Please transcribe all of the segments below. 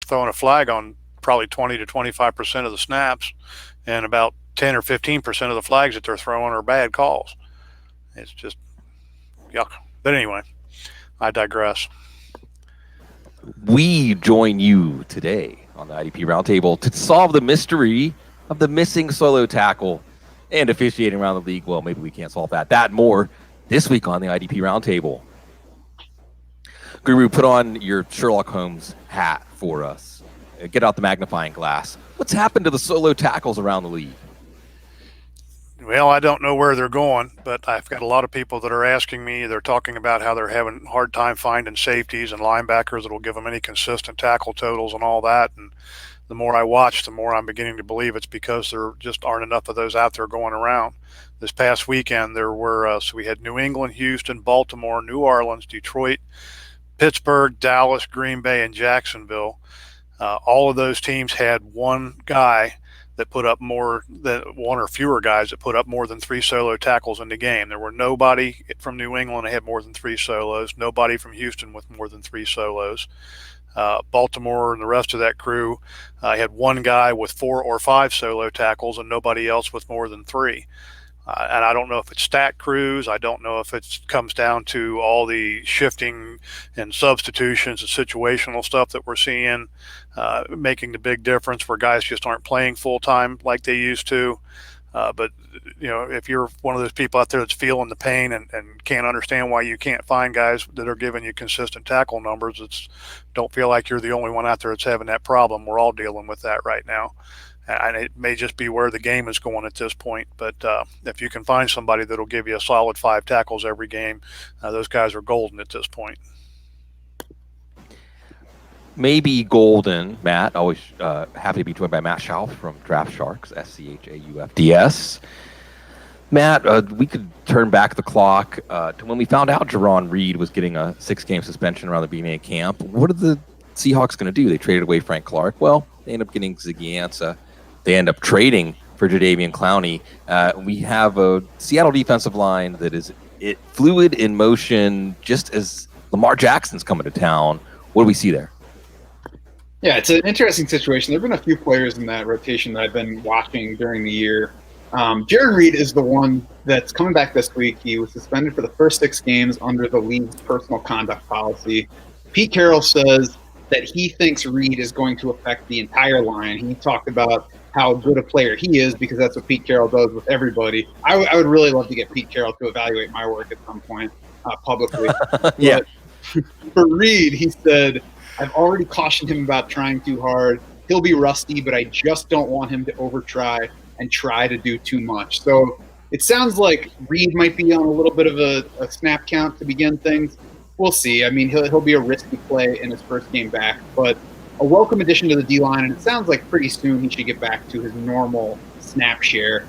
throwing a flag on probably 20 to 25% of the snaps, and about 10 or 15% of the flags that they're throwing are bad calls. It's just yuck. But anyway, I digress. We join you today on the IDP Roundtable to solve the mystery of the missing solo tackle and officiating around the league. Well, maybe we can't solve that. That and more this week on the IDP Roundtable. Guru, put on your Sherlock Holmes hat for us. Get out the magnifying glass. What's happened to the solo tackles around the league? Well, I don't know where they're going, but I've got a lot of people that are asking me. They're talking about how they're having a hard time finding safeties and linebackers that will give them any consistent tackle totals and all that. And the more I watch, the more I'm beginning to believe it's because there just aren't enough of those out there going around. This past weekend, there were so we had New England, Houston, Baltimore, New Orleans, Detroit, Pittsburgh, Dallas, Green Bay, and Jacksonville. All of those teams had one guy that put up more than one or fewer guys that put up more than 3 solo tackles in the game. There were nobody from New England that had more than 3 solos, nobody from Houston with more than 3 solos. Baltimore and the rest of that crew had one guy with 4 or 5 solo tackles and nobody else with more than 3. And I don't know if it's stat crews. I don't know if it comes down to all the shifting and substitutions and situational stuff that we're seeing, making the big difference where guys just aren't playing full time like they used to. But, if you're one of those people out there that's feeling the pain and can't understand why you can't find guys that are giving you consistent tackle numbers, don't feel like you're the only one out there that's having that problem. We're all dealing with that right now. And it may just be where the game is going at this point. But if you can find somebody that'll give you a solid 5 tackles every game, those guys are golden at this point. Maybe golden, Matt. Always happy to be joined by Matt Schauf from Draft Sharks, SCHAUFDS. Matt, we could turn back the clock to when we found out Jarron Reed was getting a 6-game suspension around the beginning of camp. What are the Seahawks going to do? They traded away Frank Clark. Well, they end up getting Ziggy Ansah. They end up trading for Jadeveon Clowney. We have a Seattle defensive line that is fluid in motion, just as Lamar Jackson's coming to town. What do we see there? Yeah, it's an interesting situation. There have been a few players in that rotation that I've been watching during the year. Jarron Reed is the one that's coming back this week. He was suspended for the first 6 games under the league's personal conduct policy. Pete Carroll says that he thinks Reed is going to affect the entire line. He talked about how good a player he is because that's what Pete Carroll does with everybody. I would really love to get Pete Carroll to evaluate my work at some point publicly. Yeah. For Reed, he said, I've already cautioned him about trying too hard. He'll be rusty, but I just don't want him to overtry and try to do too much. So it sounds like Reed might be on a little bit of a snap count to begin things. We'll see. I mean, he'll be a risky play in his first game back, but a welcome addition to the D-line, and it sounds like pretty soon he should get back to his normal snap share.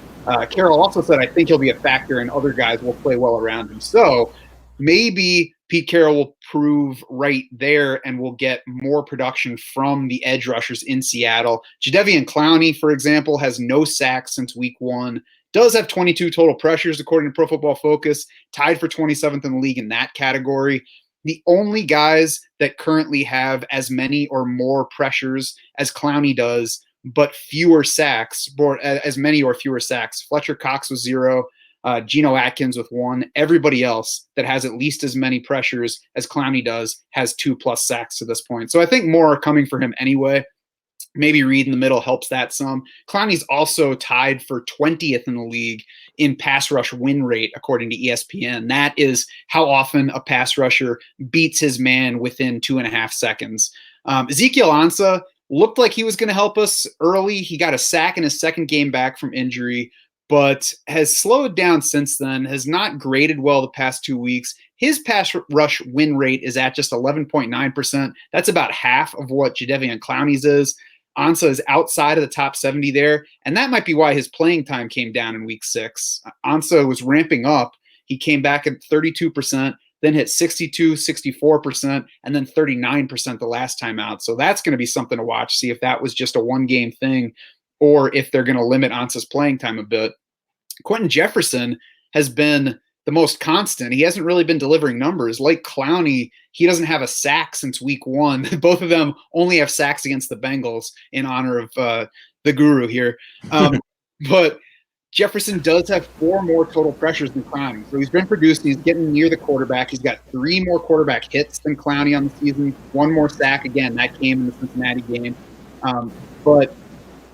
Carroll also said, I think he'll be a factor and other guys will play well around him. So maybe Pete Carroll will prove right there and will get more production from the edge rushers in Seattle. Jadeveon Clowney, for example, has no sacks since week 1. Does have 22 total pressures, according to Pro Football Focus, tied for 27th in the league in that category. The only guys that currently have as many or more pressures as Clowney does, but fewer sacks, or as many or fewer sacks. Fletcher Cox with 0, Geno Atkins with 1. Everybody else that has at least as many pressures as Clowney does has 2+ sacks to this point. So I think more are coming for him anyway. Maybe Reed in the middle helps that some. Clowney's also tied for 20th in the league in pass rush win rate, according to ESPN. That is how often a pass rusher beats his man within 2.5 seconds. Ezekiel Ansah looked like he was going to help us early. He got a sack in his second game back from injury, but has slowed down since then, has not graded well the past 2 weeks. His pass rush win rate is at just 11.9%. That's about half of what Jadeveon Clowney's is. Ansah is outside of the top 70 there, and that might be why his playing time came down in week 6. Ansah was ramping up. He came back at 32%, then hit 62, 64%, and then 39% the last time out. So that's going to be something to watch, see if that was just a one-game thing or if they're going to limit Ansah's playing time a bit. Quentin Jefferson has been the most constant. He hasn't really been delivering numbers. Like Clowney, he doesn't have a sack since week 1. Both of them only have sacks against the Bengals in honor of the guru here. But Jefferson does have 4 more total pressures than Clowney. So he's been producing. He's getting near the quarterback. He's got 3 more quarterback hits than Clowney on the season. 1 more sack. Again, that came in the Cincinnati game. But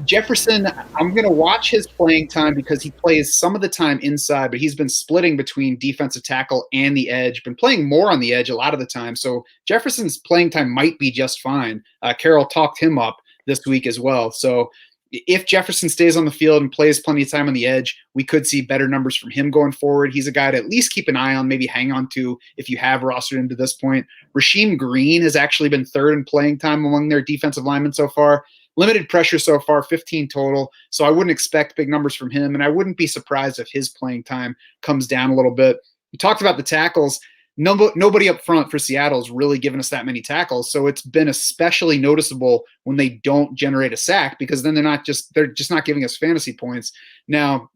Jefferson, I'm going to watch his playing time because he plays some of the time inside, but he's been splitting between defensive tackle and the edge, been playing more on the edge a lot of the time. So Jefferson's playing time might be just fine. Carroll talked him up this week as well. So if Jefferson stays on the field and plays plenty of time on the edge, we could see better numbers from him going forward. He's a guy to at least keep an eye on, maybe hang on to if you have rostered him to this point. Rasheem Green has actually been third in playing time among their defensive linemen so far. Limited pressure so far, 15 total. So I wouldn't expect big numbers from him, and I wouldn't be surprised if his playing time comes down a little bit. We talked about the tackles. Nobody up front for Seattle has really given us that many tackles, so it's been especially noticeable when they don't generate a sack, because then they're just not giving us fantasy points. Now,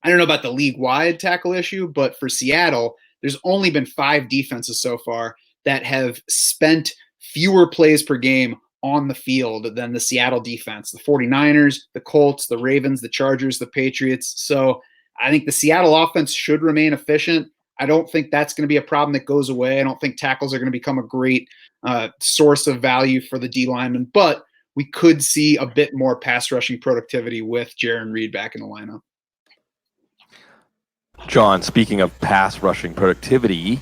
I don't know about the league-wide tackle issue, but for Seattle, there's only been 5 defenses so far that have spent fewer plays per game on the field than the Seattle defense. The 49ers, the Colts, the Ravens, the Chargers, the Patriots. So I think the Seattle offense should remain efficient. I don't think that's going to be a problem that goes away. I don't think tackles are going to become a great source of value for the D lineman, but we could see a bit more pass rushing productivity with Jaron Reed back in the lineup. John, speaking of pass rushing productivity,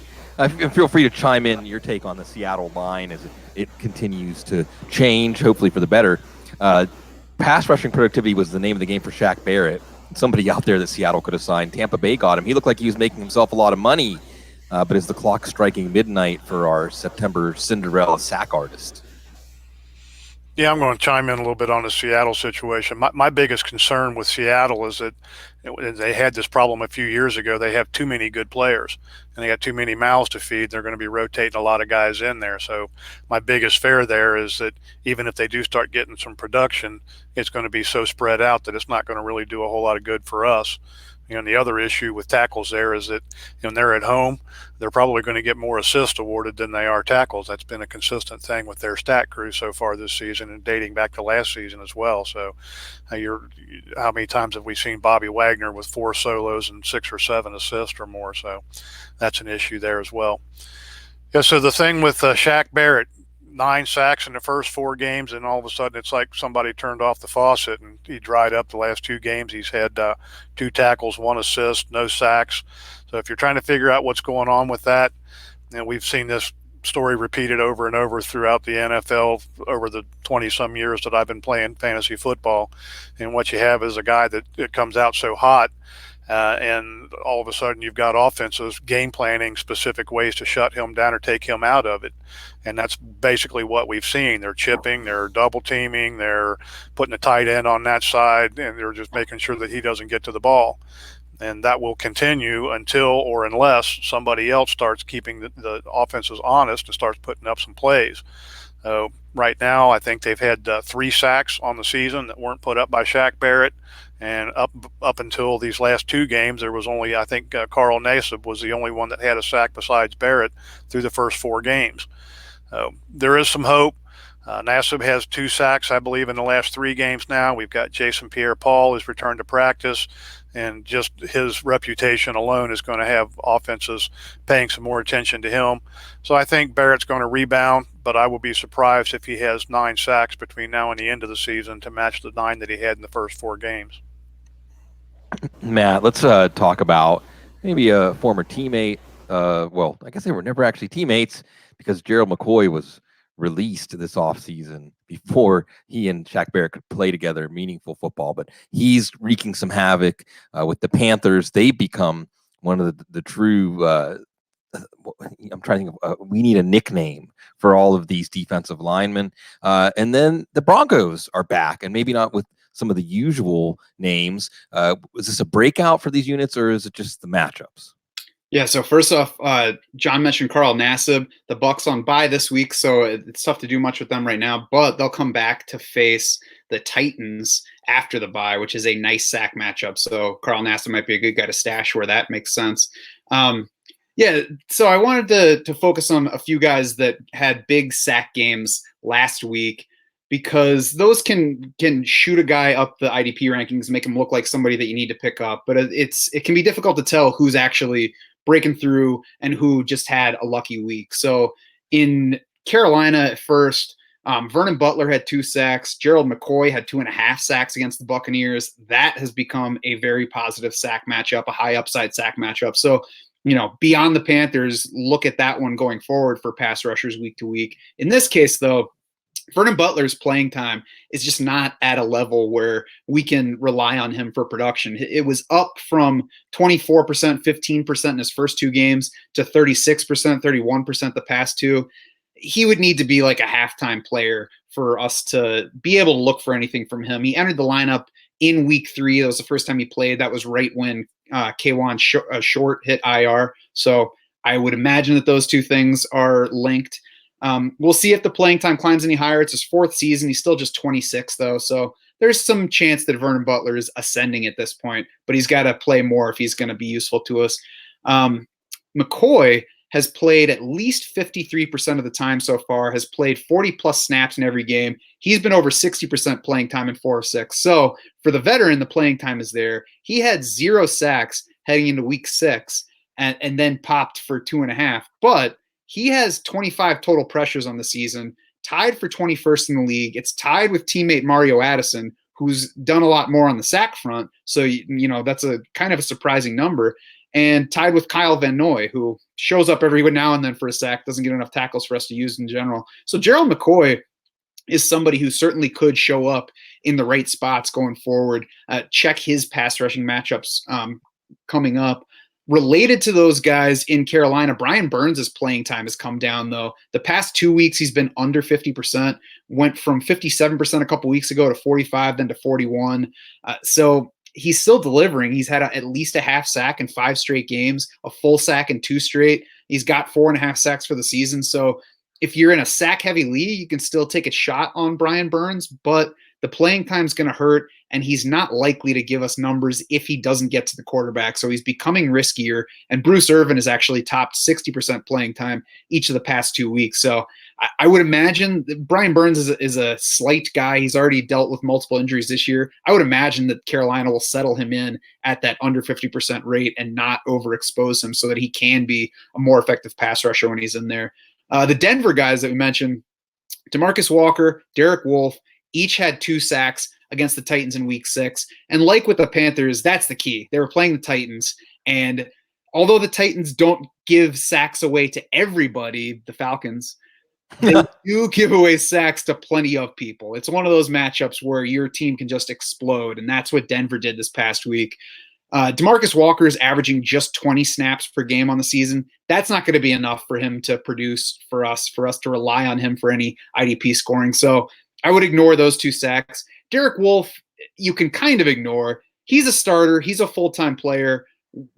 feel free to chime in your take on the Seattle line as it continues to change, hopefully for the better. Pass rushing productivity was the name of the game for Shaq Barrett. Somebody out there that Seattle could have signed. Tampa Bay got him. He looked like he was making himself a lot of money, but is the clock striking midnight for our September Cinderella sack artist? Yeah, I'm going to chime in a little bit on the Seattle situation. My biggest concern with Seattle is that they had this problem a few years ago. They have too many good players, and they got too many mouths to feed. They're going to be rotating a lot of guys in there. So my biggest fear there is that even if they do start getting some production, it's going to be so spread out that it's not going to really do a whole lot of good for us. And the other issue with tackles there is that when they're at home, they're probably going to get more assists awarded than they are tackles. That's been a consistent thing with their stat crew so far this season and dating back to last season as well. So how many times have we seen Bobby Wagner with 4 solos and 6 or 7 assists or more? So that's an issue there as well. Yeah, so the thing with Shaq Barrett, 9 sacks in the first 4 games, and all of a sudden it's like somebody turned off the faucet and he dried up the last 2 games. He's had 2 tackles, 1 assist, no sacks. So if you're trying to figure out what's going on with that, and we've seen this story repeated over and over throughout the NFL over the 20-some years that I've been playing fantasy football, and what you have is a guy that comes out so hot, and all of a sudden you've got offenses game planning specific ways to shut him down or take him out of it. And that's basically what we've seen. They're chipping, they're double teaming, they're putting a tight end on that side, and they're just making sure that he doesn't get to the ball. And that will continue until or unless somebody else starts keeping the offenses honest and starts putting up some plays. Right now, I think they've had 3 sacks on the season that weren't put up by Shaq Barrett. And up until these last 2 games, there was only, I think, Carl Nassib was the only one that had a sack besides Barrett through the first 4 games. There is some hope. Nassib has 2 sacks, I believe, in the last 3 games now. We've got Jason Pierre-Paul who's returned to practice, and just his reputation alone is going to have offenses paying some more attention to him. So I think Barrett's going to rebound, but I will be surprised if he has 9 sacks between now and the end of the season to match the 9 that he had in the first 4 games. Matt, let's talk about maybe a former teammate. Well, I guess they were never actually teammates because Gerald McCoy was released this offseason before he and Shaq Barrett could play together meaningful football. But he's wreaking some havoc with the Panthers. They've become one of the true I'm trying to think of, we need a nickname for all of these defensive linemen. And then the Broncos are back, and maybe not with some of the usual names. Was this a breakout for these units, or is it just the matchups? Yeah, so first off, John mentioned Carl Nassib. The Bucs on bye this week, so it's tough to do much with them right now, but they'll come back to face the Titans after the bye, which is a nice sack matchup. So Carl Nassib might be a good guy to stash where that makes sense. Yeah, so I wanted to focus on a few guys that had big sack games last week because those can shoot a guy up the IDP rankings, make him look like somebody that you need to pick up. But it can be difficult to tell who's actually breaking through and who just had a lucky week. So in Carolina at first, Vernon Butler had 2 sacks. Gerald McCoy had 2.5 sacks against the Buccaneers. That has become a very positive sack matchup, a high upside sack matchup. So, beyond the Panthers, look at that one going forward for pass rushers week to week. In this case, though, Vernon Butler's playing time is just not at a level where we can rely on him for production. It was up from 24%, 15% in his first 2 games to 36%, 31% the past 2. He would need to be like a halftime player for us to be able to look for anything from him. He entered the lineup in week 3. That was the first time he played. That was right when K'Wan Short hit IR. So I would imagine that those 2 things are linked. We'll see if the playing time climbs any higher. It's his 4th season. He's still just 26, though. So there's some chance that Vernon Butler is ascending at this point, but he's got to play more if he's going to be useful to us. McCoy has played at least 53% of the time so far, has played 40-plus snaps in every game. He's been over 60% playing time in 4 of 6. So for the veteran, the playing time is there. He had 0 sacks heading into week 6 and then popped for 2.5. But he has 25 total pressures on the season, tied for 21st in the league. It's tied with teammate Mario Addison, who's done a lot more on the sack front. So, that's a kind of a surprising number. And tied with Kyle Van Noy, who shows up every now and then for a sack, doesn't get enough tackles for us to use in general. So Gerald McCoy is somebody who certainly could show up in the right spots going forward. Check his pass rushing matchups coming up. Related to those guys in Carolina, Brian Burns' playing time has come down, though. The past 2 weeks, he's been under 50%, went from 57% a couple weeks ago to 45, then to 41. So he's still delivering. He's had at least a half sack in 5 straight games, a full sack in 2 straight. He's got 4.5 sacks for the season. So if you're in a sack-heavy league, you can still take a shot on Brian Burns, but the playing time's going to hurt, and he's not likely to give us numbers if he doesn't get to the quarterback. So he's becoming riskier, and Bruce Irvin has actually topped 60% playing time each of the past 2 weeks. So I would imagine that Brian Burns is a slight guy. He's already dealt with multiple injuries this year. I would imagine that Carolina will settle him in at that under 50% rate and not overexpose him so that he can be a more effective pass rusher when he's in there. The Denver guys that we mentioned, DeMarcus Walker, Derek Wolfe, each had 2 sacks against the Titans in week 6. And like with the Panthers, that's the key. They were playing the Titans. And although the Titans don't give sacks away to everybody, the Falcons, they do give away sacks to plenty of people. It's one of those matchups where your team can just explode. And that's what Denver did this past week. DeMarcus Walker is averaging just 20 snaps per game on the season. That's not going to be enough for him to produce for us to rely on him for any IDP scoring. So I would ignore those 2 sacks. Derek Wolfe, you can kind of ignore. He's a starter. He's a full-time player.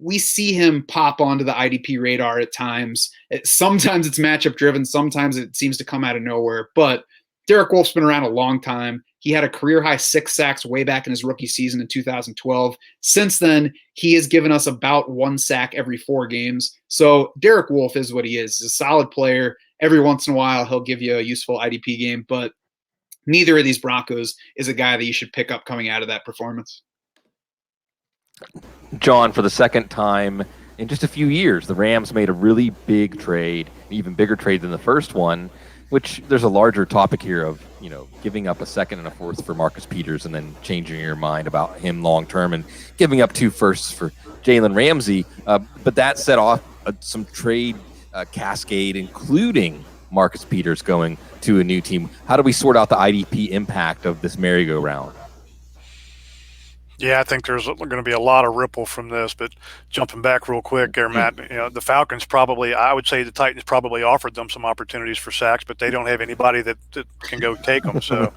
We see him pop onto the IDP radar at times. Sometimes it's matchup driven. Sometimes it seems to come out of nowhere. But Derek Wolfe's been around a long time. He had a career-high 6 sacks way back in his rookie season in 2012. Since then, he has given us about 1 sack every 4 games. So Derek Wolfe is what he is. He's a solid player. Every once in a while, he'll give you a useful IDP game. But neither of these Broncos is a guy that you should pick up coming out of that performance. John, for the second time in just a few years, the Rams made a really big trade, even bigger trade than the first one, which there's a larger topic here of, giving up a 2nd and a 4th for Marcus Peters and then changing your mind about him long term and giving up 2 firsts for Jalen Ramsey. But that set off some trade cascade, including Marcus Peters going to a new team. How do we sort out the IDP impact of this merry-go-round? Yeah, I think there's going to be a lot of ripple from this, but jumping back real quick there, Matt, the Falcons I would say the Titans probably offered them some opportunities for sacks, but they don't have anybody that can go take them. So,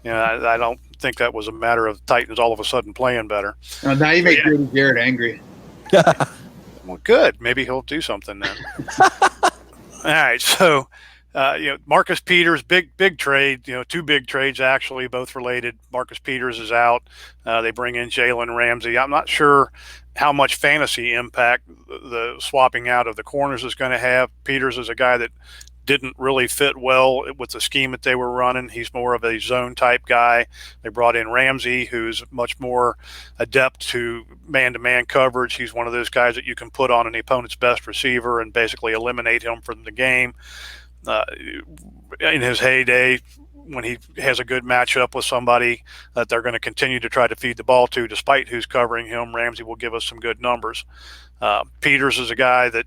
I don't think that was a matter of the Titans all of a sudden playing better. Now you make Grady Jarrett angry. Well, good. Maybe he'll do something then. All right, so Marcus Peters, big trade. Two big trades actually, both related. Marcus Peters is out. They bring in Jalen Ramsey. I'm not sure how much fantasy impact the swapping out of the corners is going to have. Peters is a guy that didn't really fit well with the scheme that they were running. He's more of a zone type guy. They brought in Ramsey, who's much more adept to man-to-man coverage. He's one of those guys that you can put on an opponent's best receiver and basically eliminate him from the game. In his heyday, when he has a good matchup with somebody that they're going to continue to try to feed the ball to, despite who's covering him, Ramsey will give us some good numbers. Peters is a guy that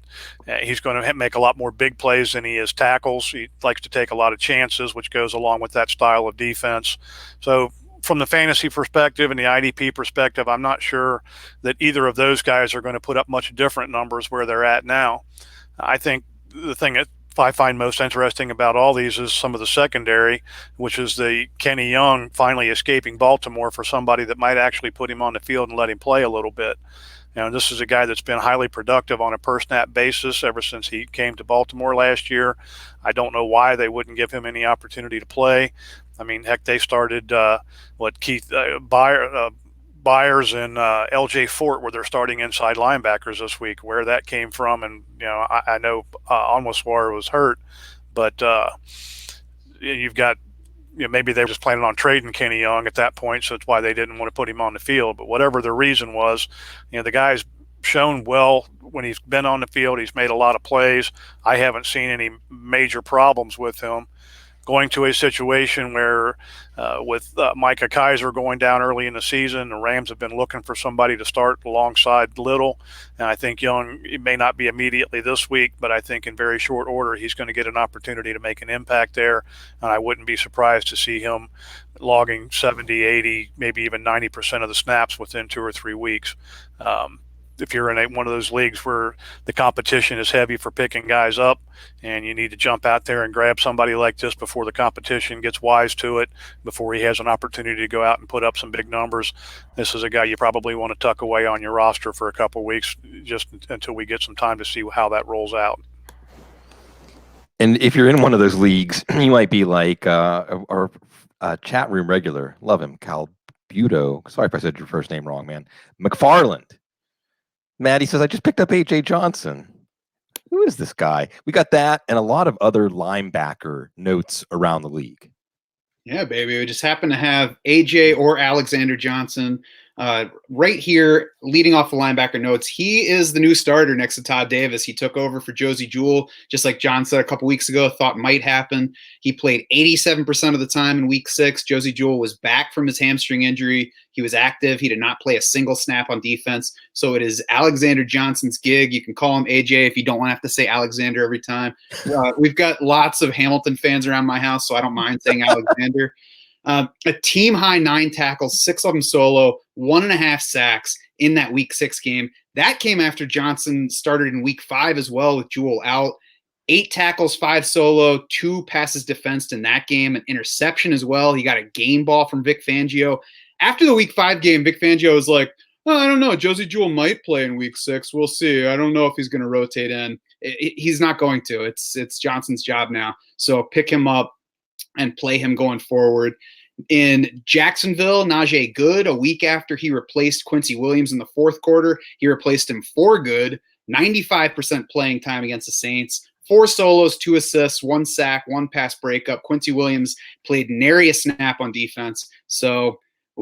he's going to make a lot more big plays than he is tackles. He likes to take a lot of chances, which goes along with that style of defense. So from the fantasy perspective and the IDP perspective, I'm not sure that either of those guys are going to put up much different numbers where they're at now. I think the thing that I find most interesting about all these is some of the secondary, which is the Kenny Young finally escaping Baltimore for somebody that might actually put him on the field and let him play a little bit. This is a guy that's been highly productive on a per snap basis ever since he came to Baltimore last year. I don't know why they wouldn't give him any opportunity to play. I mean, heck, they started Keith Byers and L.J. Fort were their starting inside linebackers this week. Where that came from, and I know Onwuasor was hurt, but you've got maybe they were just planning on trading Kenny Young at that point, so that's why they didn't want to put him on the field. But whatever the reason was, the guy's shown well when he's been on the field. He's made a lot of plays. I haven't seen any major problems with him. Going to a situation where with Micah Kaiser going down early in the season, the Rams have been looking for somebody to start alongside Little. And I think Young, it may not be immediately this week, but I think in very short order he's going to get an opportunity to make an impact there. And I wouldn't be surprised to see him logging 70, 80, maybe even 90% of the snaps within 2 or 3 weeks. If you're in one of those leagues where the competition is heavy for picking guys up and you need to jump out there and grab somebody like this before the competition gets wise to it, before he has an opportunity to go out and put up some big numbers, this is a guy you probably want to tuck away on your roster for a couple of weeks just until we get some time to see how that rolls out. And if you're in one of those leagues, you might be like our chat room regular, love him, Cal Buto. Sorry if I said your first name wrong, man. McFarland. Maddie says, I just picked up A.J. Johnson. Who is this guy? We got that and a lot of other linebacker notes around the league. Yeah, baby. We just happen to have A.J. or Alexander Johnson right here leading off the linebacker notes. He is the new starter next to Todd Davis. He took over for Josie Jewell, just like John said a couple weeks ago, thought might happen. He played 87% of the time in week 6. Josie Jewell was back from his hamstring injury. He was active. He did not play a single snap on defense. So it is Alexander Johnson's gig. You can call him AJ if you don't want to have to say Alexander every time. We've got lots of Hamilton fans around my house, so I don't mind saying Alexander. A team high 9 tackles, 6 of them solo, 1.5 sacks in that week 6 game. That came after Johnson started in week 5 as well with Jewell out. 8 tackles, 5 solo, 2 passes defensed in that game, an interception as well. He got a game ball from Vic Fangio. After the week 5 game, Vic Fangio was like, I don't know, Josie Jewell might play in week 6. We'll see. I don't know if he's going to rotate in. He's not going to. It's Johnson's job now. So pick him up and play him going forward. In Jacksonville, Najee Good, a week after he replaced Quincy Williams in the 4th quarter, he replaced him for Good, 95% playing time against the Saints, 4 solos, 2 assists, 1 sack, 1 pass breakup. Quincy Williams played nary a snap on defense. So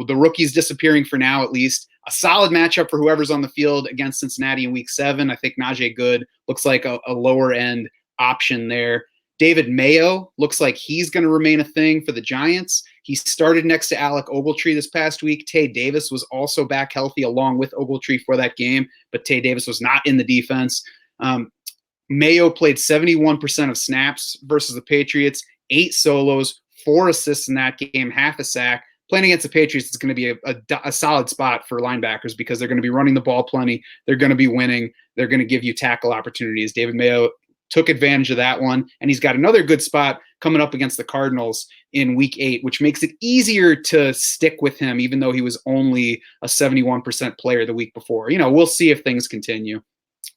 the rookie's disappearing for now, at least. A solid matchup for whoever's on the field against Cincinnati in week 7. I think Najee Good looks like a lower end option there. David Mayo looks like he's going to remain a thing for the Giants. He started next to Alec Ogletree this past week. Tay Davis was also back healthy along with Ogletree for that game, but Tay Davis was not in the defense. Mayo played 71% of snaps versus the Patriots, 8 solos, 4 assists in that game, half a sack. Playing against the Patriots is going to be a solid spot for linebackers because they're going to be running the ball plenty. They're going to be winning. They're going to give you tackle opportunities. David Mayo took advantage of that one, and he's got another good spot coming up against the Cardinals in week 8, which makes it easier to stick with him, even though he was only a 71% player the week before. We'll see if things continue.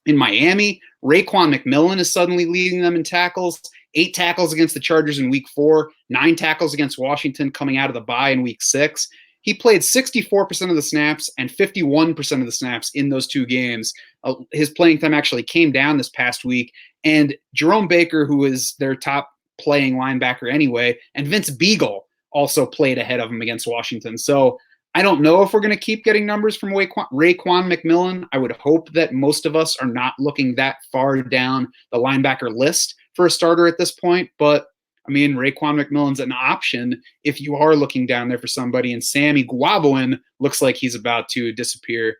In Miami, Raekwon McMillan is suddenly leading them in tackles. 8 tackles against the Chargers in week 4, 9 tackles against Washington coming out of the bye in week 6. He played 64% of the snaps and 51% of the snaps in those 2 games. His playing time actually came down this past week. And Jerome Baker, who is their top playing linebacker anyway, and Vince Beagle also played ahead of him against Washington. So I don't know if we're going to keep getting numbers from Raekwon McMillan. I would hope that most of us are not looking that far down the linebacker list for a starter at this point. But, I mean, Raekwon McMillan's an option if you are looking down there for somebody. And Sammy Guavoin looks like he's about to disappear.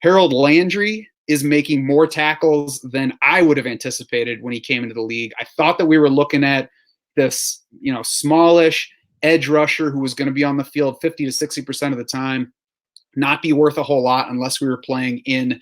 Harold Landry is making more tackles than I would have anticipated when he came into the league. I thought that we were looking at this, smallish edge rusher who was going to be on the field 50 to 60% of the time, not be worth a whole lot unless we were playing in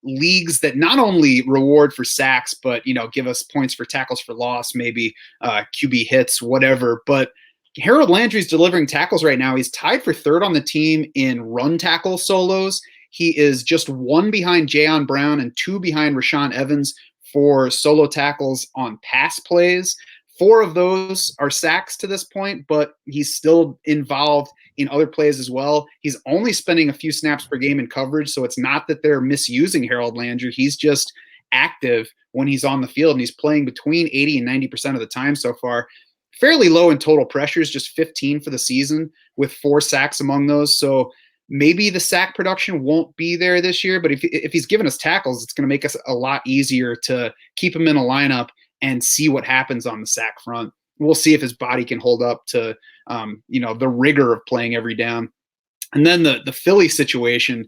leagues that not only reward for sacks, but, give us points for tackles for loss, maybe QB hits, whatever. But Harold Landry's delivering tackles right now. He's tied for 3rd on the team in run tackle solos. He is just 1 behind Jayon Brown and 2 behind Rashaan Evans for solo tackles on pass plays. 4 of those are sacks to this point, but he's still involved in other plays as well. He's only spending a few snaps per game in coverage, so it's not that they're misusing Harold Landry. He's just active when he's on the field, and he's playing between 80 and 90% of the time so far. Fairly low in total pressures, just 15 for the season with 4 sacks among those. So maybe the sack production won't be there this year, but if he's giving us tackles, it's going to make us a lot easier to keep him in a lineup and see what happens on the sack front. We'll see if his body can hold up to, the rigor of playing every down. And then the Philly situation,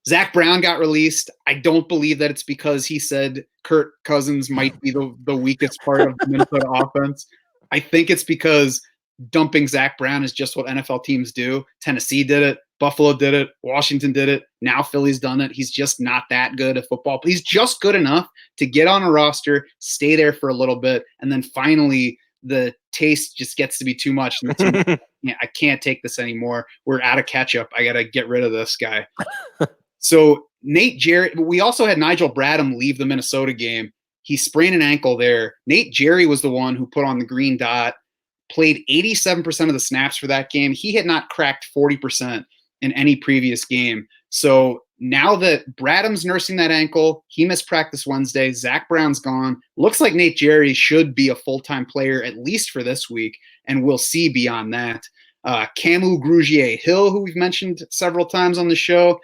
Zach Brown got released. I don't believe that it's because he said Kirk Cousins might be the weakest part of the Minnesota offense. I think it's because dumping Zach Brown is just what NFL teams do. Tennessee did it. Buffalo did it. Washington did it. Now Philly's done it. He's just not that good at football. He's just good enough to get on a roster, stay there for a little bit, and then finally the taste just gets to be too much. And I can't take this anymore. We're out of ketchup. I got to get rid of this guy. So Nate Jerry, we also had Nigel Bradham leave the Minnesota game. He sprained an ankle there. Nate Jerry was the one who put on the green dot, played 87% of the snaps for that game. He had not cracked 40% in any previous game. So now that Bradham's nursing that ankle, he missed practice Wednesday. Zach Brown's gone. Looks like Nate Jerry should be a full-time player at least for this week, and we'll see beyond that. Camu Grugier-Hill, who we've mentioned several times on the show,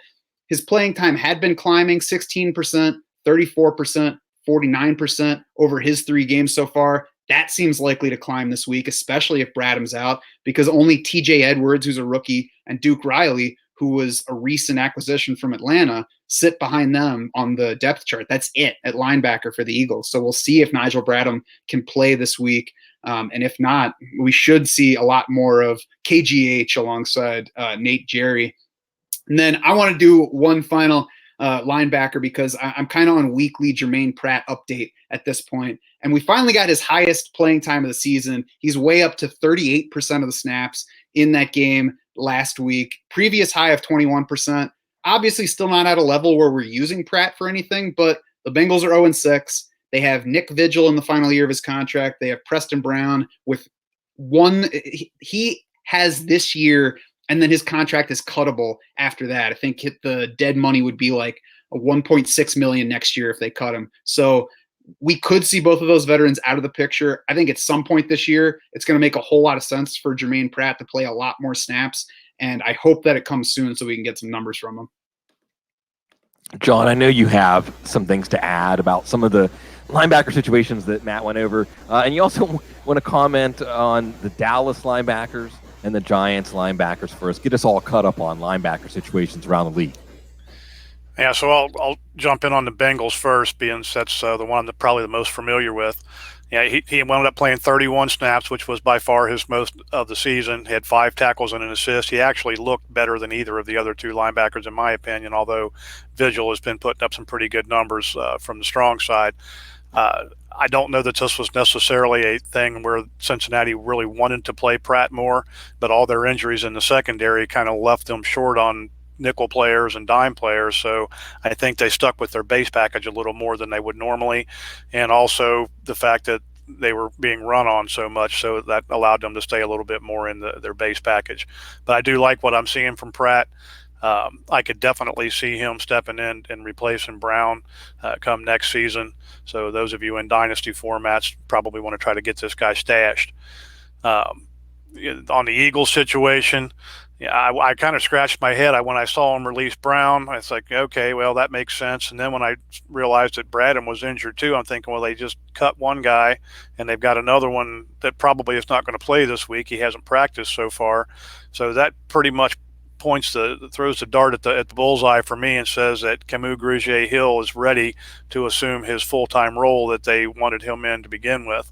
his playing time had been climbing 16%, 34%, 49% over his 3 games so far. That seems likely to climb this week, especially if Bradham's out, because only TJ Edwards, who's a rookie, and Duke Riley, who was a recent acquisition from Atlanta, sit behind them on the depth chart. That's it at linebacker for the Eagles. So we'll see if Nigel Bradham can play this week. And if not, we should see a lot more of KGH alongside Nate Jerry. And then I want to do one final linebacker because I'm kind of on weekly Jermaine Pratt update at this point. And we finally got his highest playing time of the season. He's way up to 38% of the snaps in that game last week. Previous high of 21%. Obviously still not at a level where we're using Pratt for anything, but the Bengals are 0-6. They have Nick Vigil in the final year of his contract. They have Preston Brown with one. He has this year, and then his contract is cuttable after that. I think the dead money would be like a $1.6 million next year if they cut him. So we could see both of those veterans out of the picture. I think at some point this year, it's going to make a whole lot of sense for Jermaine Pratt to play a lot more snaps. And I hope that it comes soon so we can get some numbers from him. John, I know you have some things to add about some of the linebacker situations that Matt went over. And you also want to comment on the Dallas linebackers and the Giants linebackers first. Get us all caught up on linebacker situations around the league. Yeah, so I'll jump in on the Bengals first, being that's the one I'm probably the most familiar with. Yeah, he wound up playing 31 snaps, which was by far his most of the season. He had 5 tackles and an assist. He actually looked better than either of the other 2 linebackers, in my opinion, although Vigil has been putting up some pretty good numbers from the strong side. I don't know that this was necessarily a thing where Cincinnati really wanted to play Pratt more, but all their injuries in the secondary kind of left them short on nickel players and dime players. So I think they stuck with their base package a little more than they would normally. And also the fact that they were being run on so much, so that allowed them to stay a little bit more in their base package. But I do like what I'm seeing from Pratt. I could definitely see him stepping in and replacing Brown come next season. So those of you in dynasty formats probably want to try to get this guy stashed. Um, on the Eagles situation, yeah, I kind of scratched my head. When I saw him release Brown, I was like, okay, well, that makes sense. And then when I realized that Bradham was injured too, I'm thinking, well, they just cut one guy and they've got another one that probably is not going to play this week. He hasn't practiced so far. So that pretty much throws the dart at the bullseye for me and says that Camus Grugier-Hill is ready to assume his full-time role that they wanted him in to begin with.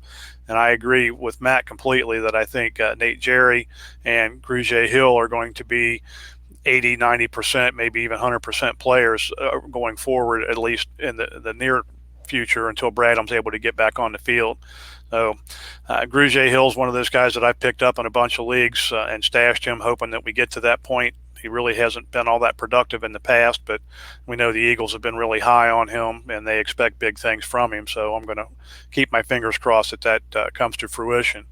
And I agree with Matt completely that I think Nate Jerry and Grugier-Hill are going to be 80, 90%, maybe even 100% players going forward, at least in the near future until Bradham's able to get back on the field. So Grugier-Hill is one of those guys that I picked up in a bunch of leagues and stashed him, hoping that we get to that point. He really hasn't been all that productive in the past, but we know the Eagles have been really high on him, and they expect big things from him. So I'm going to keep my fingers crossed that comes to fruition.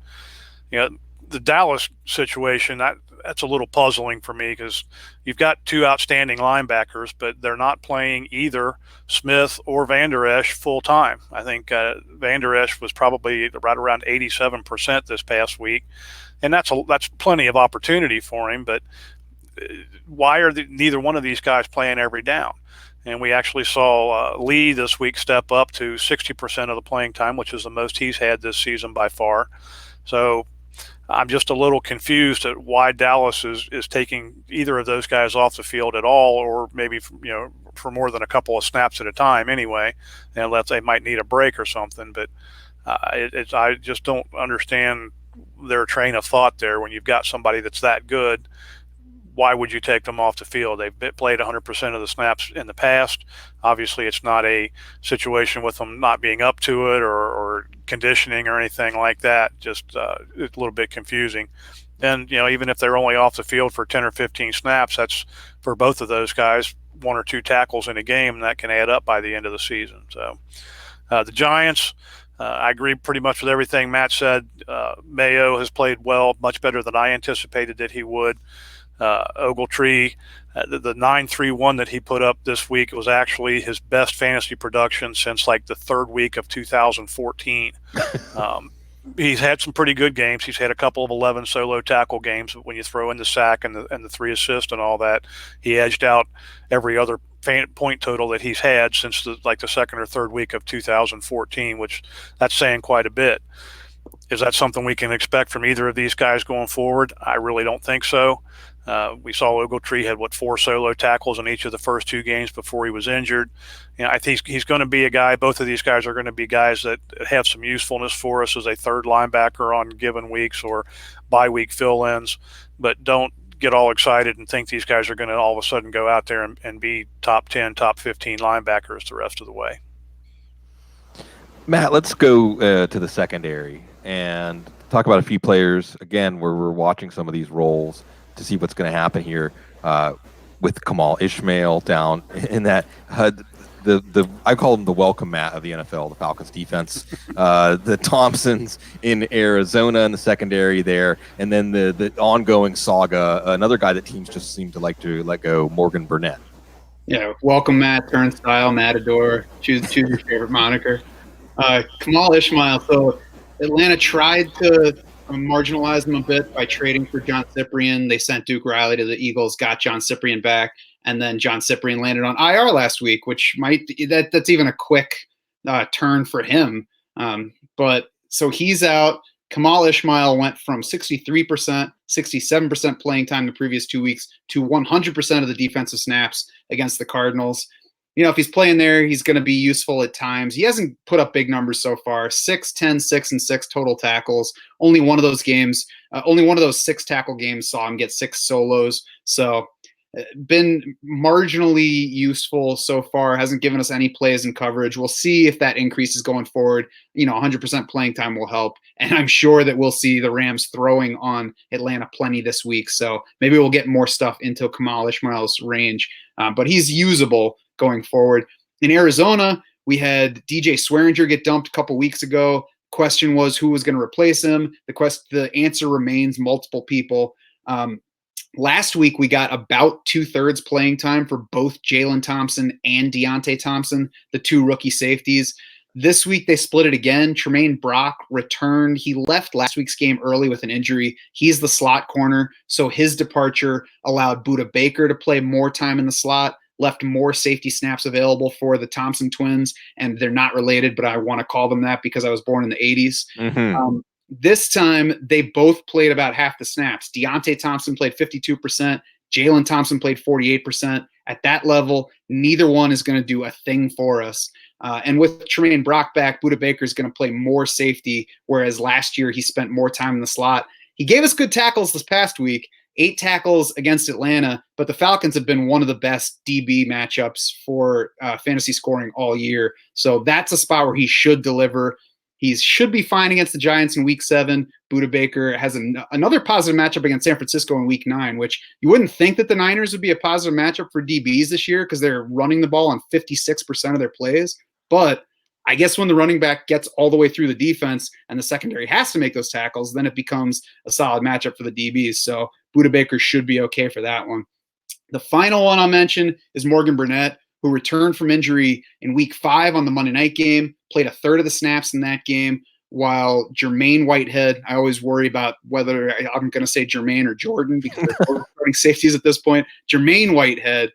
The Dallas situation, that's a litlittle puzzling for me because you've got two outstanding linebackers, but they're not playing either Smith or Van Der Esch full time. I think Van Der Esch was probably right around 87% this past week, and that's plenty of opportunity for him. But why are neither one of these guys playing every down? And we actually saw Lee this week step up to 60% of the playing time, which is the most he's had this season by far. So I'm just a little confused at why Dallas is taking either of those guys off the field at all, or maybe for more than a couple of snaps at a time anyway, unless they might need a break or something. But I just don't understand their train of thought there. When you've got somebody that's that good, why would you take them off the field? They've played 100% of the snaps in the past. Obviously, it's not a situation with them not being up to it or conditioning or anything like that. Just it's a little bit confusing. And, even if they're only off the field for 10 or 15 snaps, that's for both of those guys, 1 or 2 tackles in a game, and that can add up by the end of the season. So the Giants, I agree pretty much with everything Matt said. Mayo has played well, much better than I anticipated that he would. Ogletree, the 9.31 that he put up this week was actually his best fantasy production since like the third week of 2014. He's had some pretty good games. He's had a couple of 11 solo tackle games. But when you throw in the sack and the 3 assists and all that, he edged out every other point total that he's had since the second or third week of 2014, which that's saying quite a bit. Is that something we can expect from either of these guys going forward? I really don't think so. We saw Ogletree had 4 solo tackles in each of the first 2 games before he was injured. I think he's going to be a guy. Both of these guys are going to be guys that have some usefulness for us as a third linebacker on given weeks or bye-week fill-ins. But don't get all excited and think these guys are going to all of a sudden go out there and be top 10, top 15 linebackers the rest of the way. Matt, let's go to the secondary and talk about a few players, again, where we're watching some of these roles to see what's going to happen here with Kamal Ishmael down in that I call him the welcome mat of the NFL, the Falcons defense. The Thompsons in Arizona in the secondary there, and then the ongoing saga, another guy that teams just seem to like to let go, Morgan Burnett. Yeah, welcome Matt, Turnstile, Matador, choose your favorite moniker. Kamal Ishmael, so Atlanta tried to marginalize him a bit by trading for John Cyprien. They sent Duke Riley to the Eagles, got John Cyprien back, and then John Cyprien landed on IR last week, which that's even a quick turn for him. But so he's out. Kamal Ishmael went from 63%, 67% playing time the previous 2 weeks to 100% of the defensive snaps against the Cardinals. If he's playing there, he's going to be useful at times. He hasn't put up big numbers so far. 6, 10, 6, and 6 total tackles. Only one of those 6 tackle games saw him get 6 solos. So been marginally useful so far. Hasn't given us any plays in coverage. We'll see if that increases going forward. 100% playing time will help. And I'm sure that we'll see the Rams throwing on Atlanta plenty this week. So maybe we'll get more stuff into Kamal Ishmael's range. But he's usable going forward. In Arizona, we had DJ Swearinger get dumped a couple weeks ago. question was who was going to replace him. The answer remains multiple people. Last week, we got about 2/3 playing time for both Jalen Thompson and Deontay Thompson, the two rookie safeties. This week, they split it again. Tremaine Brock returned. He left last week's game early with an injury. He's the slot corner, so his departure allowed Budda Baker to play more time in the slot, left more safety snaps available for the Thompson twins, and they're not related, but I want to call them that because I was born in the 80s. Mm-hmm. This time, they both played about half the snaps. Deontay Thompson played 52%. Jalen Thompson played 48%. At that level, neither one is going to do a thing for us. And with Tremaine Brock back, Budda Baker is going to play more safety, whereas last year he spent more time in the slot. He gave us good tackles this past week, 8 tackles against Atlanta, but the Falcons have been one of the best DB matchups for fantasy scoring all year. So that's a spot where he should deliver. He should be fine against the Giants in Week 7. Budda Baker has another positive matchup against San Francisco in Week 9, which you wouldn't think that the Niners would be a positive matchup for DBs this year because they're running the ball on 56% of their plays. But I guess when the running back gets all the way through the defense and the secondary has to make those tackles, then it becomes a solid matchup for the DBs. So Budda Baker should be okay for that one. The final one I'll mention is Morgan Burnett, who returned from injury in Week 5 on the Monday night game, played a third of the snaps in that game, while Jermaine Whitehead, I always worry about whether I'm going to say Jermaine or Jordan because they're both starting safeties at this point. Jermaine Whitehead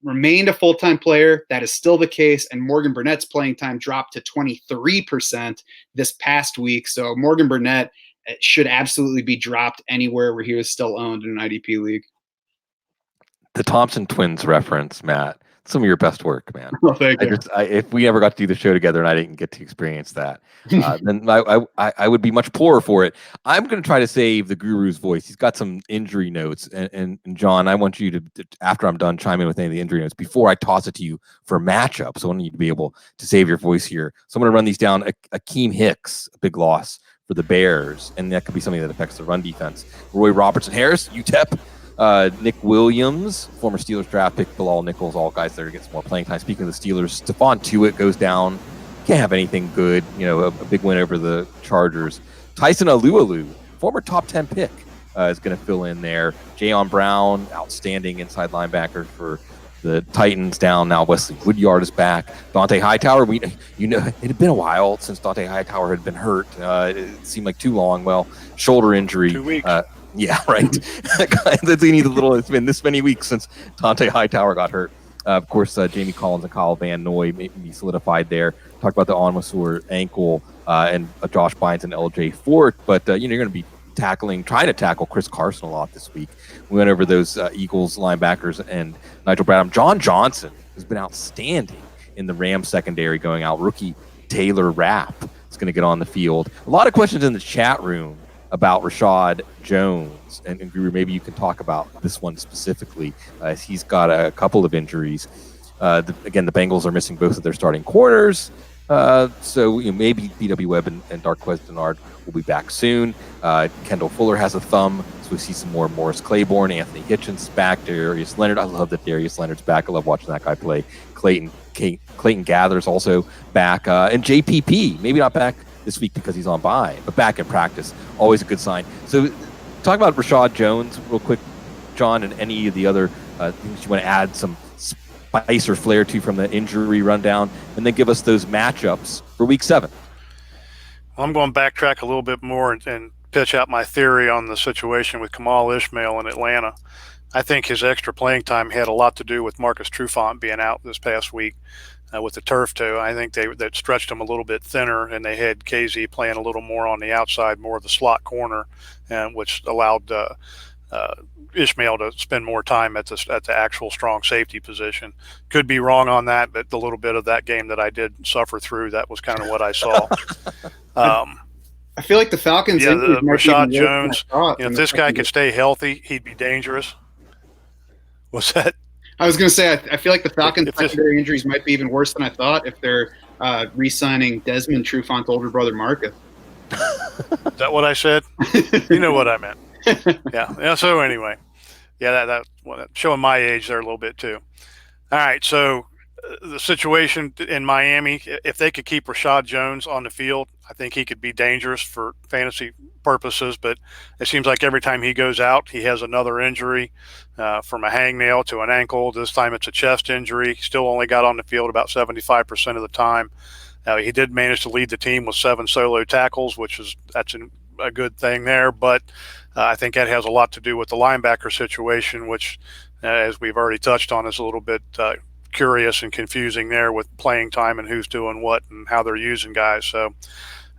remained a full-time player. That is still the case, and Morgan Burnett's playing time dropped to 23% this past week. So Morgan Burnett should absolutely be dropped anywhere where he was still owned in an IDP league. The Thompson twins reference, Matt. Some of your best work, man. Oh, thank you. If we ever got to do the show together and I didn't get to experience that, then I would be much poorer for it. I'm going to try to save the guru's voice. He's got some injury notes. And John, I want you to, after I'm done, chime in with any of the injury notes before I toss it to you for matchups. I want you to be able to save your voice here. So I'm going to run these down. Akeem Hicks, a big loss for the Bears. And that could be something that affects the run defense. Roy Robertson-Harris, UTEP. Nick Williams, former Steelers draft pick, Bilal Nichols, all guys that are getting some more playing time. Speaking of the Steelers, Stephon Tuitt goes down. Can't have anything good. A big win over the Chargers. Tyson Alualu, former top 10 pick, is going to fill in there. Jayon Brown, outstanding inside linebacker for the Titans down. Now Wesley Woodyard is back. Dante Hightower, it had been a while since Dante Hightower had been hurt. It seemed like too long. Well, shoulder injury. 2 weeks. Yeah, right. It's been this many weeks since Dante Hightower got hurt. Of course, Jamie Collins and Kyle Van Noy may be solidified there. Talk about the Onwuasor ankle and Josh Bynes and LJ Fort. But, you're going to be trying to tackle Chris Carson a lot this week. We went over those Eagles linebackers and Nigel Bradham. John Johnson has been outstanding in the Rams secondary going out. Rookie Taylor Rapp is going to get on the field. A lot of questions in the chat room about Rashad Jones, and Guru, maybe you can talk about this one specifically, as he's got a couple of injuries. Again, the Bengals are missing both of their starting corners, so maybe B.W. Webb and Darqueze Dennard will be back soon. Kendall Fuller has a thumb, so we see some more Morris Claiborne. Anthony Hitchens back. Darius Leonard, I love that Darius Leonard's back. I love watching that guy play. Clayton Gathers also back, and JPP, maybe not back this week because he's on bye, but back in practice, always a good sign. So talk about Rashad Jones real quick, John, and any of the other things you want to add some spice or flair to from the injury rundown, and then give us those matchups for Week 7. I'm going to backtrack a little bit more and pitch out my theory on the situation with Kamal Ishmael in Atlanta. I think his extra playing time had a lot to do with Marcus Trufant being out this past week. With the turf toe, I think that stretched him a little bit thinner, and they had KZ playing a little more on the outside, more of the slot corner, and which allowed Ishmael to spend more time at the actual strong safety position. Could be wrong on that, but the little bit of that game that I did suffer through, that was kind of what I saw. I feel like the Falcons. Yeah, Rashad Jones. If this guy could stay healthy, he'd be dangerous. What's that? I was going to say, I feel like the Falcons' secondary injuries might be even worse than I thought if they're re-signing Desmond Trufant's older brother, Marcus. Is that what I said? You know what I meant. Yeah. So anyway, that showing my age there a little bit too. All right. So the situation in Miami, if they could keep Rashad Jones on the field, I think he could be dangerous for fantasy purposes, but it seems like every time he goes out, he has another injury, from a hangnail to an ankle. This time it's a chest injury. He still only got on the field about 75% of the time. He did manage to lead the team with 7 solo tackles, that's a good thing there. But I think that has a lot to do with the linebacker situation, which, as we've already touched on, is a little bit curious and confusing there with playing time and who's doing what and how they're using guys. So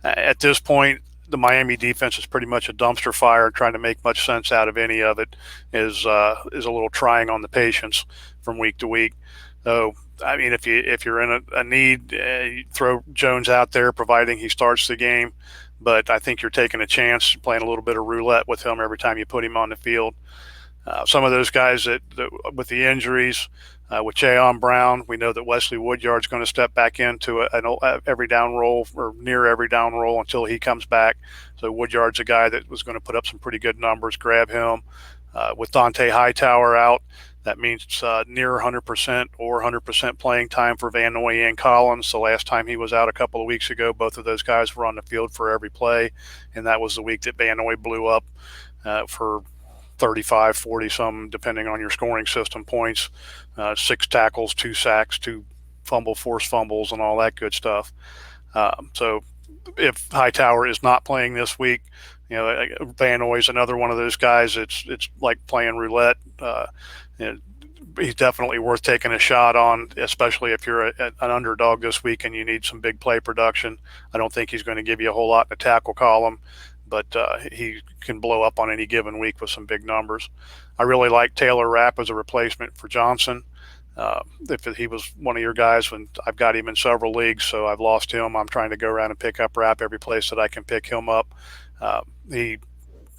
at this point, the Miami defense is pretty much a dumpster fire. Trying to make much sense out of any of it is a little trying on the patience from week to week. So I mean, if you're in a need, you throw Jones out there, providing he starts the game. But I think you're taking a chance, playing a little bit of roulette with him every time you put him on the field. Some of those guys that with the injuries, with Jayon Brown, we know that Wesley Woodyard's going to step back into an every down role or near every down role until he comes back. So Woodyard's a guy that was going to put up some pretty good numbers. Grab him. With Dante Hightower out, that means near 100% or 100% playing time for Van Noy and Collins. The last time he was out a couple of weeks ago, both of those guys were on the field for every play, and that was the week that Van Noy blew up for 35, 40 some, depending on your scoring system points, 6 tackles, 2 sacks, 2 forced fumbles, and all that good stuff. So if Hightower is not playing this week, Van Noy is another one of those guys. It's like playing roulette. He's definitely worth taking a shot on, especially if you're an underdog this week and you need some big play production. I don't think he's going to give you a whole lot in the tackle column, but he can blow up on any given week with some big numbers. I really like Taylor Rapp as a replacement for Johnson. If he was one of your guys, when I've got him in several leagues, so I've lost him. I'm trying to go around and pick up Rapp every place that I can pick him up. He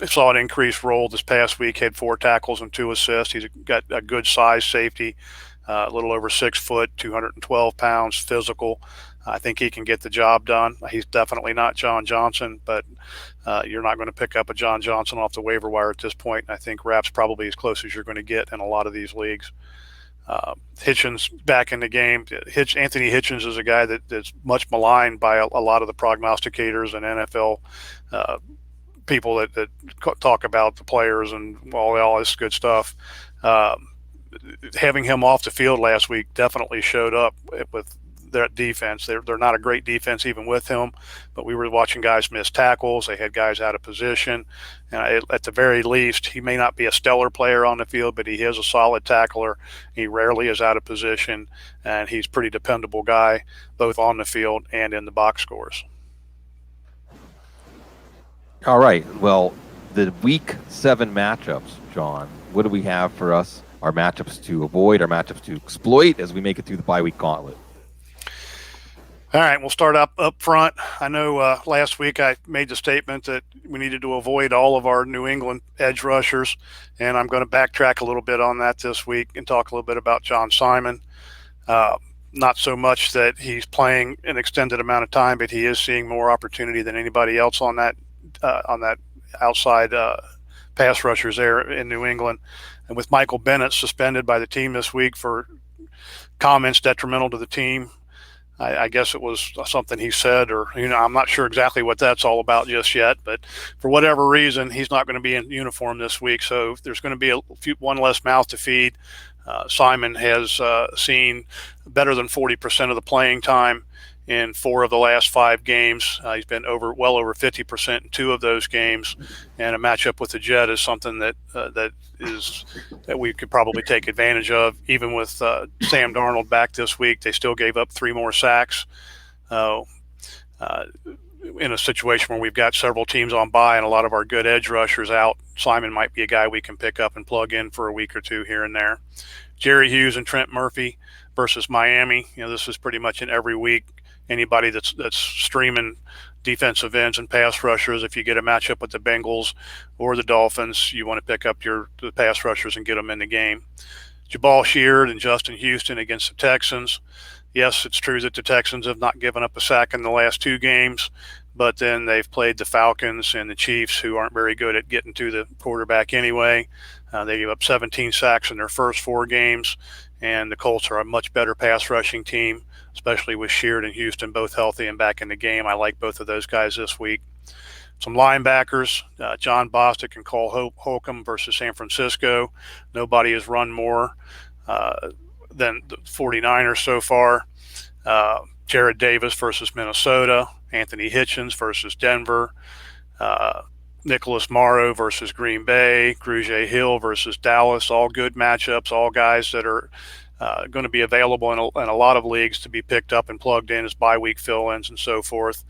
saw an increased role this past week, had 4 tackles and 2 assists. He's got a good size safety, a little over 6 foot, 212 pounds, physical. I think he can get the job done. He's definitely not John Johnson, but you're not going to pick up a John Johnson off the waiver wire at this point. And I think Rapp's probably as close as you're going to get in a lot of these leagues. Hitchens back in the game. Anthony Hitchens is a guy that's much maligned by a lot of the prognosticators and NFL people that talk about the players and all this good stuff. Having him off the field last week definitely showed up with their defense. They're not a great defense even with him, but we were watching guys miss tackles. They had guys out of position. And at the very least, he may not be a stellar player on the field, but he is a solid tackler. He rarely is out of position, and he's a pretty dependable guy, both on the field and in the box scores. All right. Well, the week 7 matchups, John, what do we have for us? Our matchups to avoid, our matchups to exploit as we make it through the bye week gauntlet. All right, we'll start up front. I know last week I made the statement that we needed to avoid all of our New England edge rushers, and I'm going to backtrack a little bit on that this week and talk a little bit about John Simon. Not so much that he's playing an extended amount of time, but he is seeing more opportunity than anybody else on that outside pass rushers there in New England. And with Michael Bennett suspended by the team this week for comments detrimental to the team, I guess it was something he said, or, I'm not sure exactly what that's all about just yet, but for whatever reason, he's not going to be in uniform this week. So there's going to be one less mouth to feed. Simon has seen better than 40% of the playing time in 4 of the last 5 games. He's been well over 50% in 2 of those games, and a matchup with the Jet is something that we could probably take advantage of. Even with Sam Darnold back this week, they still gave up 3 more sacks. In a situation where we've got several teams on bye and a lot of our good edge rushers out, Simon might be a guy we can pick up and plug in for a week or 2 here and there. Jerry Hughes and Trent Murphy versus Miami. This is pretty much in every week. Anybody that's streaming defensive ends and pass rushers, if you get a matchup with the Bengals or the Dolphins, you want to pick up the pass rushers and get them in the game. Jabal Sheard and Justin Houston against the Texans. Yes, it's true that the Texans have not given up a sack in the last 2 games, but then they've played the Falcons and the Chiefs, who aren't very good at getting to the quarterback anyway. They gave up 17 sacks in their first 4 games, and the Colts are a much better pass rushing team, especially with Sheard and Houston both healthy and back in the game. I like both of those guys this week. Some linebackers, John Bostic and Cole Holcomb versus San Francisco. Nobody has run more than the 49ers so far. Jared Davis versus Minnesota. Anthony Hitchens versus Denver. Nicholas Morrow versus Green Bay, Grugier Hill versus Dallas, all good matchups, all guys that are going to be available in a lot of leagues to be picked up and plugged in as bye week fill-ins and so forth.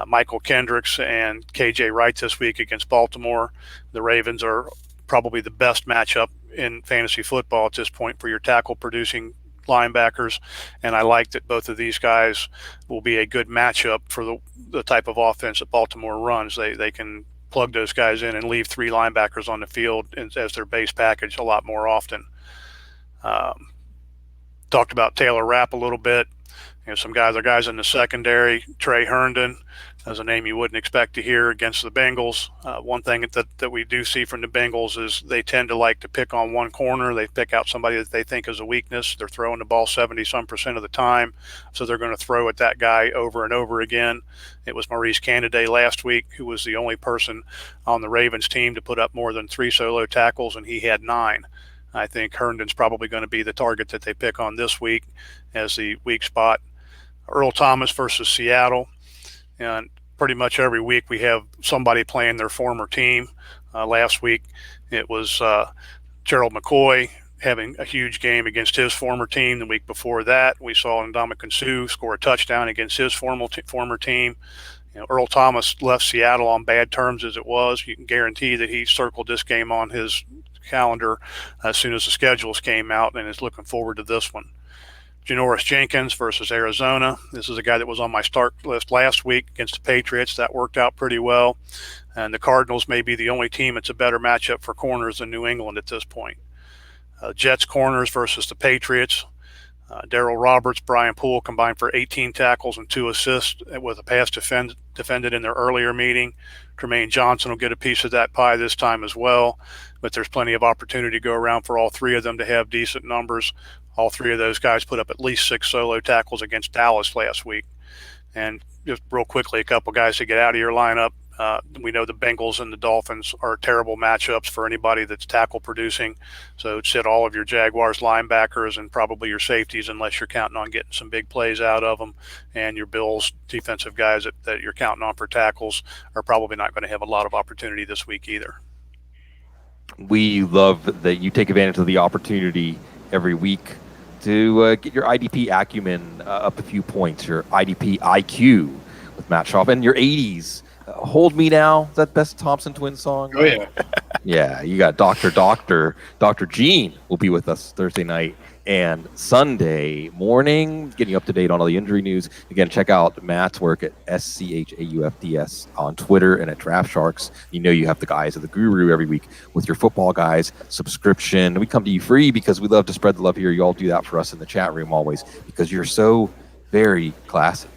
Michael Kendricks and KJ Wright this week against Baltimore. The Ravens are probably the best matchup in fantasy football at this point for your tackle-producing linebackers, and I like that both of these guys will be a good matchup for the type of offense that Baltimore runs. They can plug those guys in and leave 3 linebackers on the field as their base package a lot more often. Talked about Taylor Rapp a little bit. Some guys in the secondary. Trey Herndon is a name you wouldn't expect to hear against the Bengals. One thing that we do see from the Bengals is they tend to like to pick on one corner. They pick out somebody that they think is a weakness. They're throwing the ball 70% of the time, so they're going to throw at that guy over and over again. It was Maurice Candiday last week who was the only person on the Ravens team to put up more than 3 solo tackles, and he had 9. I think Herndon's probably going to be the target that they pick on this week as the weak spot. Earl Thomas versus Seattle. And pretty much every week we have somebody playing their former team. Last week it was Gerald McCoy having a huge game against his former team. The week before that, we saw Ndamukong Suh score a touchdown against his former team. Earl Thomas left Seattle on bad terms as it was. You can guarantee that he circled this game on his calendar as soon as the schedules came out and is looking forward to this one. Janoris Jenkins versus Arizona. This is a guy that was on my start list last week against the Patriots. That worked out pretty well. And the Cardinals may be the only team that's a better matchup for corners than New England at this point. Jets corners versus the Patriots. Darrell Roberts, Brian Poole combined for 18 tackles and 2 assists with a pass defended in their earlier meeting. Tremaine Johnson will get a piece of that pie this time as well, but there's plenty of opportunity to go around for all 3 of them to have decent numbers. All 3 of those guys put up at least 6 solo tackles against Dallas last week. And just real quickly, a couple guys to get out of your lineup. We know the Bengals and the Dolphins are terrible matchups for anybody that's tackle producing. So sit all of your Jaguars linebackers and probably your safeties unless you're counting on getting some big plays out of them. And your Bills defensive guys that you're counting on for tackles are probably not going to have a lot of opportunity this week either. We love that you take advantage of the opportunity every week to get your IDP acumen up a few points, your IDP IQ with Matt Schauf, and your 80s. Hold Me Now, is that Best Thompson Twins song? Oh, yeah. Yeah, you got Dr. Gene will be with us Thursday night and Sunday morning, getting up to date on all the injury news. Again, check out Matt's work at SCHAUFDS on Twitter and at Draft Sharks. You know you have the guys of the Guru every week with your football guys subscription. We come to you free because we love to spread the love here. You all do that for us in the chat room always because you're so very classy.